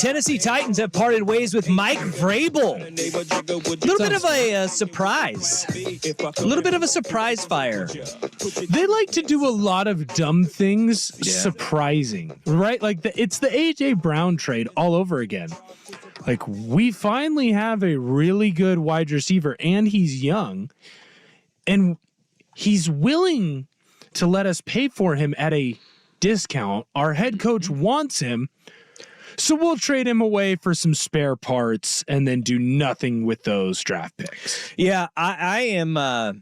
Tennessee Titans have parted ways with Mike Vrabel. A little bit of a surprise. A little bit of a surprise fire. They like to do a lot of dumb things surprising, right? Like it's the A.J. Brown trade all over again. Like, we finally have a really good wide receiver, and he's young, and he's willing to let us pay for him at a discount. Our head coach wants him, so we'll trade him away for some spare parts and then do nothing with those draft picks. Yeah, I'm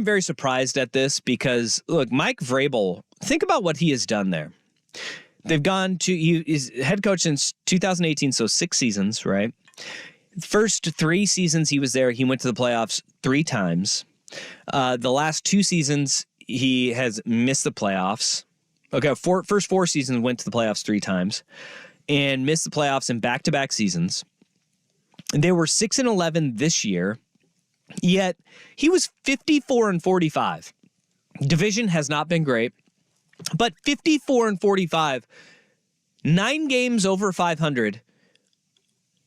very surprised at this because, look, Mike Vrabel, think about what he has done there. They've gone to, he's head coach since 2018, so 6 seasons, right? First 3 seasons he was there, he went to the playoffs 3 times. The last 2 seasons, he has missed the playoffs. Okay, first 4 seasons went to the playoffs 3 times and missed the playoffs in back-to-back seasons. And they were 6-11 this year, yet he was 54-45. Division has not been great, but 54-45, 9 games over 500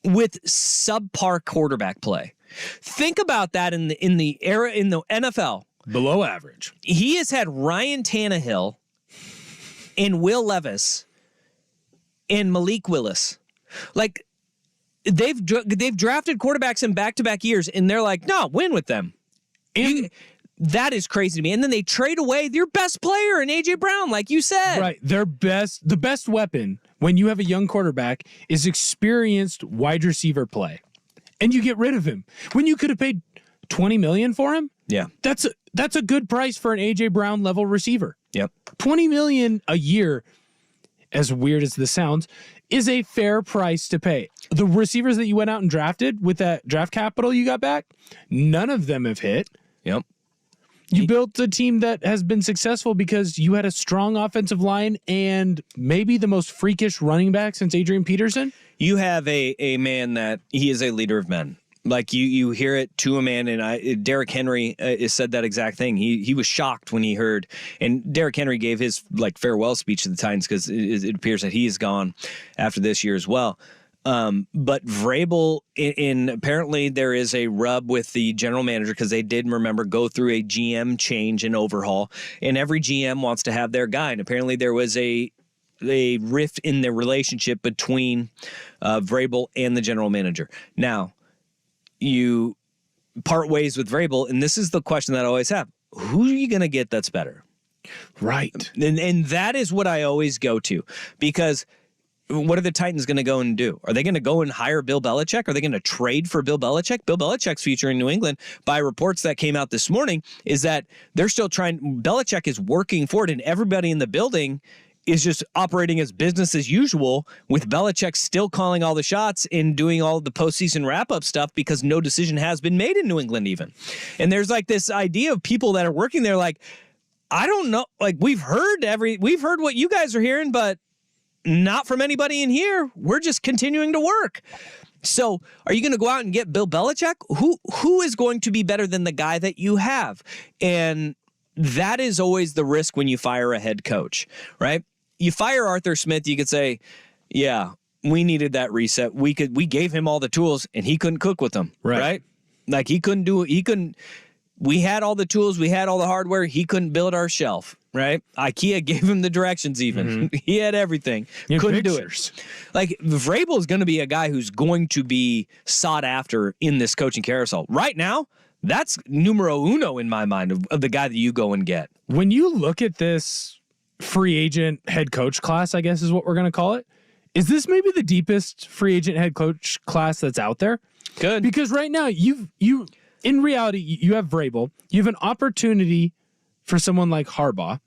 with subpar quarterback play. Think about that in the NFL. Below average. He has had Ryan Tannehill and Will Levis and Malik Willis. Like, they've drafted quarterbacks in back-to-back years, and they're like, no, win with them. That is crazy to me. And then they trade away their best player in A.J. Brown, like you said. Right. The best weapon when you have a young quarterback is experienced wide receiver play. And you get rid of him. When you could have paid $20 million for him, yeah, that's a good price for an A.J. Brown level receiver. Yep. $20 million a year, as weird as this sounds, is a fair price to pay. The receivers that you went out and drafted with that draft capital you got back, none of them have hit. Yep. You built a team that has been successful because you had a strong offensive line and maybe the most freakish running back since Adrian Peterson. You have a man that he is a leader of men. Like you hear it to a man, and Derrick Henry said that exact thing. He was shocked when he heard, and Derrick Henry gave his farewell speech to the Titans because it appears that he is gone after this year as well. But Vrabel, apparently there is a rub with the general manager because they did, remember, go through a GM change and overhaul, and every GM wants to have their guy. And apparently there was a rift in the relationship between Vrabel and the general manager. Now, you part ways with Vrabel, and this is the question that I always have. Who are you going to get that's better? Right. And that is what I always go to, because what are the Titans going to go and do? Are they going to go and hire Bill Belichick? Are they going to trade for Bill Belichick? Bill Belichick's future in New England, by reports that came out this morning, is that they're still trying. Belichick is working for it, and everybody in the building is just operating as business as usual, with Belichick still calling all the shots and doing all the postseason wrap-up stuff because no decision has been made in New England even. And there's like this idea of people that are working there like, I don't know, like we've heard what you guys are hearing, but not from anybody in here. We're just continuing to work. So are you going to go out and get Bill Belichick? Who is going to be better than the guy that you have? And that is always the risk when you fire a head coach, right? You fire Arthur Smith, you could say, yeah, we needed that reset. We gave him all the tools and he couldn't cook with them, right? Like he couldn't do it. We had all the tools, we had all the hardware, he couldn't build our shelf, right? IKEA gave him the directions even. Mm-hmm. He had everything. Couldn't do it. Like Vrabel is going to be a guy who's going to be sought after in this coaching carousel. Right now, that's numero uno in my mind of the guy that you go and get. When you look at this free agent head coach class, I guess is what we're going to call it, is this maybe the deepest free agent head coach class that's out there? Good. Because right now, you in reality, you have Vrabel, you have an opportunity for someone like Harbaugh,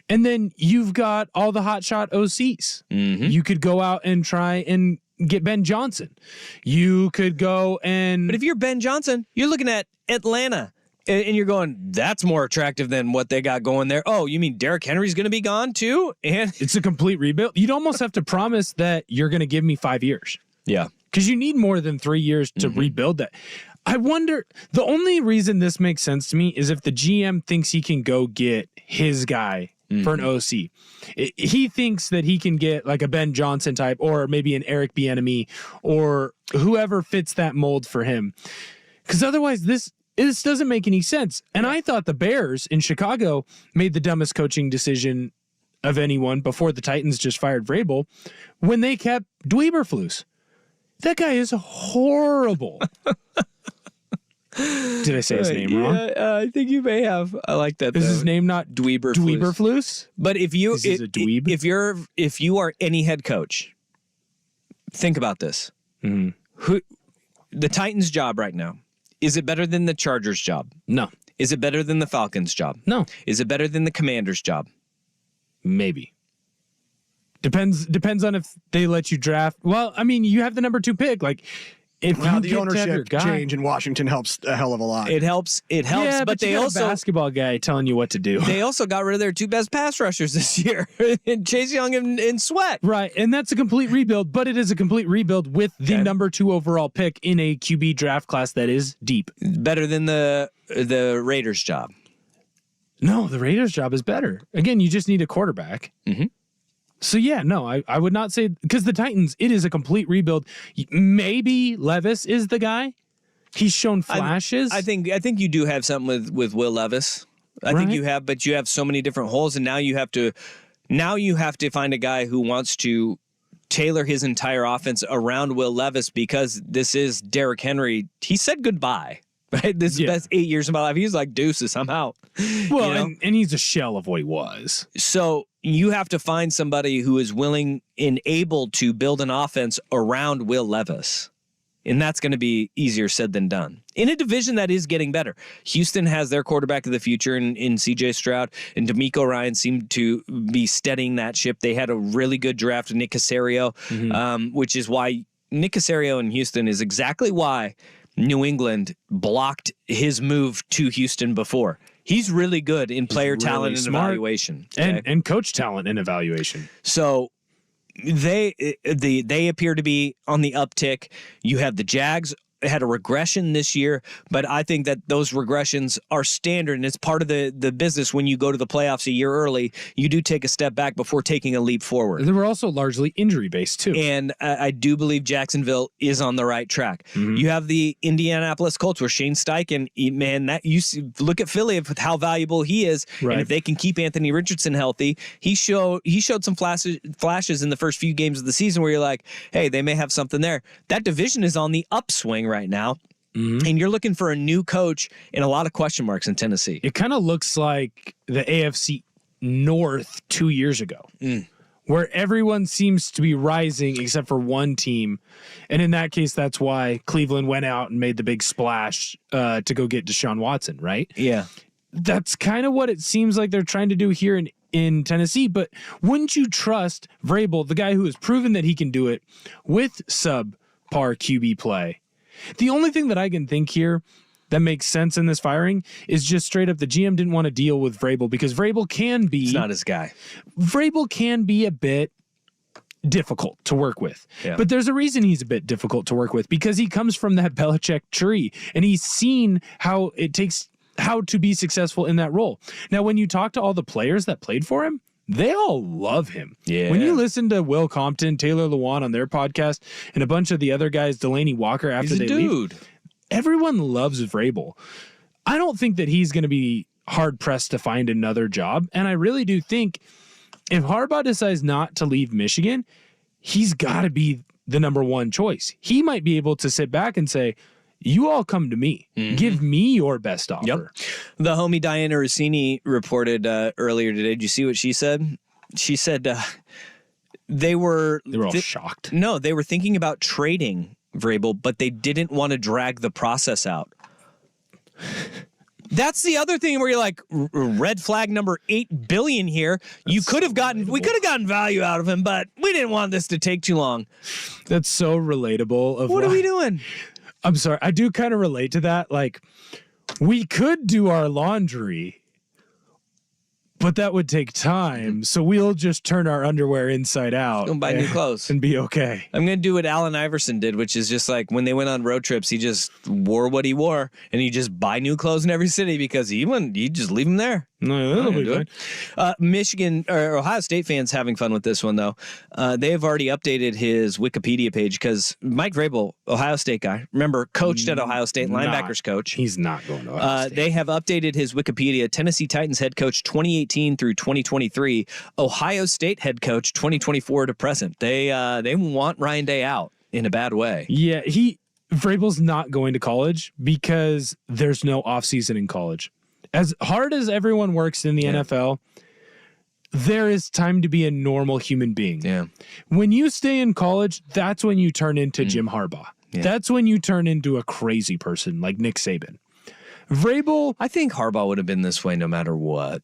and then you've got all the hotshot OCs. Mm-hmm. You could go out and try and get Ben Johnson. You could go and... But if you're Ben Johnson, you're looking at Atlanta, and you're going, that's more attractive than what they got going there. Oh, you mean Derrick Henry's going to be gone too? And it's a complete rebuild. You'd almost have to promise that you're going to give me 5 years. Yeah. Because you need more than 3 years to rebuild that. I wonder, the only reason this makes sense to me is if the GM thinks he can go get his guy for an OC. He thinks that he can get like a Ben Johnson type or maybe an Eric Bieniemy or whoever fits that mold for him. Because otherwise, this doesn't make any sense. And I thought the Bears in Chicago made the dumbest coaching decision of anyone before the Titans just fired Vrabel when they kept Dweeberflus. That guy is horrible. Did I say his name wrong? I think you may have. I like that. Is his name not Dweeberflus? But if you Is a dweeb? if you are any head coach, think about this. Mm-hmm. Who the Titans' job right now? Is it better than the Chargers' job? No. Is it better than the Falcons' job? No. Is it better than the Commanders' job? Maybe. Depends on if they let you draft. Well, I mean, you have the number 2 pick. Like, if Well, you the get ownership guy, change in Washington helps a hell of a lot. It helps. Yeah, but you they got also a basketball guy telling you what to do. they also got rid of their 2 best pass rushers this year, Chase Young and Sweat. Right, and that's a complete rebuild, but it is a complete rebuild with the number 2 overall pick in a QB draft class that is deep. Better than the Raiders' job. No, the Raiders' job is better. Again, you just need a quarterback. Mm-hmm. So, yeah, no, I would not say... Because the Titans, it is a complete rebuild. Maybe Levis is the guy. He's shown flashes. I think you do have something with Will Levis. I think you have, but you have so many different holes, and now you have to find a guy who wants to tailor his entire offense around Will Levis because this is Derrick Henry. He said goodbye. Right, this is the best 8 years of my life. He's like deuces. I'm out. Well, and he's a shell of what he was. So you have to find somebody who is willing and able to build an offense around Will Levis. And that's going to be easier said than done. In a division that is getting better. Houston has their quarterback of the future in C.J. Stroud, and DeMeco Ryan seemed to be steadying that ship. They had a really good draft of Nick Caserio, which is why Nick Caserio in Houston is exactly why New England blocked his move to Houston before. He's really good in player talent and evaluation. Okay? And coach talent and evaluation. So they appear to be on the uptick. You have the Jags had a regression this year, but I think that those regressions are standard, and it's part of the business. When you go to the playoffs a year early, you do take a step back before taking a leap forward. They were also largely injury-based, too. And I do believe Jacksonville is on the right track. Mm-hmm. You have the Indianapolis Colts where Shane Steichen, man, look at Philly of how valuable he is. Right. And if they can keep Anthony Richardson healthy, he showed some flashes in the first few games of the season where you're like, hey, they may have something there. That division is on the upswing right now. Mm-hmm. And you're looking for a new coach and a lot of question marks in Tennessee. It kind of looks like the AFC North 2 years ago, where everyone seems to be rising except for one team. And in that case, that's why Cleveland went out and made the big splash to go get Deshaun Watson, right? Yeah. That's kind of what it seems like they're trying to do here in Tennessee. But wouldn't you trust Vrabel, the guy who has proven that he can do it with subpar QB play? The only thing that I can think here that makes sense in this firing is just straight up the GM didn't want to deal with Vrabel because Vrabel can be... It's not his guy. Vrabel can be a bit difficult to work with. Yeah. But there's a reason he's a bit difficult to work with because he comes from that Belichick tree and he's seen how to be successful in that role. Now, when you talk to all the players that played for him, they all love him. Yeah. When you listen to Will Compton, Taylor Lewan on their podcast, and a bunch of the other guys, Delaney Walker, after they leave, everyone loves Vrabel. I don't think that he's going to be hard-pressed to find another job, and I really do think if Harbaugh decides not to leave Michigan, he's got to be the number one choice. He might be able to sit back and say, you all come to me. Mm-hmm. Give me your best offer. Yep. The homie Diana Rossini reported earlier today. Did you see what she said? She said they were all shocked. No, they were thinking about trading Vrabel, but they didn't want to drag the process out. That's the other thing where you're like, red flag number 8 billion here. We could have gotten value out of him, but we didn't want this to take too long. That's so relatable. What are we doing? I'm sorry. I do kind of relate to that. Like, we could do our laundry, but that would take time. So we'll just turn our underwear inside out Go buy new clothes and be okay. I'm going to do what Allen Iverson did, which is just like when they went on road trips, he just wore what he wore and he just buy new clothes in every city because he just leave them there. No, that'll be fine. Michigan or Ohio State fans having fun with this one, though. They have already updated his Wikipedia page because Mike Vrabel, Ohio State guy, remember, coached at Ohio State, linebackers coach. He's not going to Ohio State. They have updated his Wikipedia. Tennessee Titans head coach 2018 through 2023. Ohio State head coach 2024 to present. They want Ryan Day out in a bad way. Yeah, Vrabel's not going to college because there's no offseason in college. As hard as everyone works in the NFL, there is time to be a normal human being. Yeah. When you stay in college, that's when you turn into Jim Harbaugh. Yeah. That's when you turn into a crazy person like Nick Saban. Vrabel, I think Harbaugh would have been this way no matter what.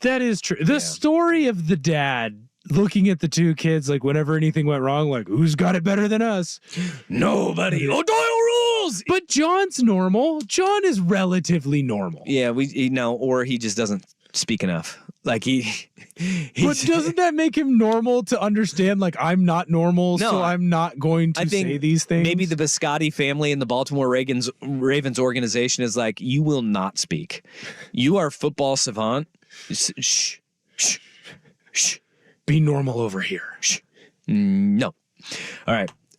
That is true. The story of the dad looking at the two kids, like whenever anything went wrong, like, who's got it better than us? Nobody. O'Doyle rules. But John's normal. John is relatively normal. Yeah, or he just doesn't speak enough. Like but doesn't that make him normal to understand, like, I'm not normal, so I'm not going to say these things? Maybe the Biscotti family and the Baltimore Ravens organization is like, you will not speak. You are football savant. Shh. Be normal over here. No. All right.